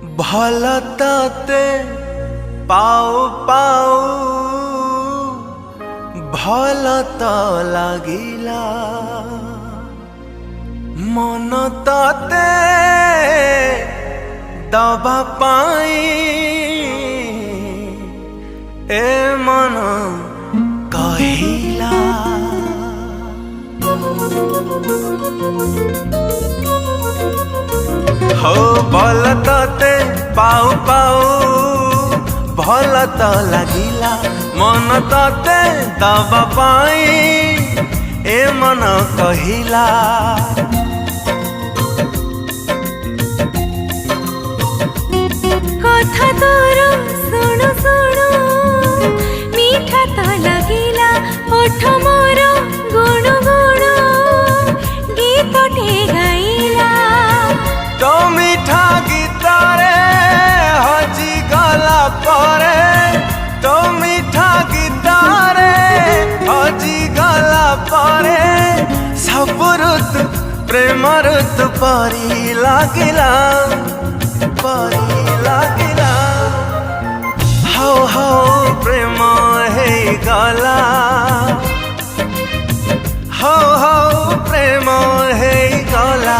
भल तते पाऊ पाऊ भल तो लागिला मन तते दबा पाई ए मन कहिला हो भल तते पाऊ पाऊ भल तो लागिला मन तते दबा पाई ए मन कहिला कथा तोर सुनु सुनु मीठा तो लगिला ओठ मोर गुणु गुणु गीत टे गाइला तो मीठा गीत रे हजी गला परे तो मीठा गीत रे हजी गला परे सब ऋतु प्रेम ऋतु परी लागिला हो हो प्रेम हे गला हो हो प्रेम हे गला।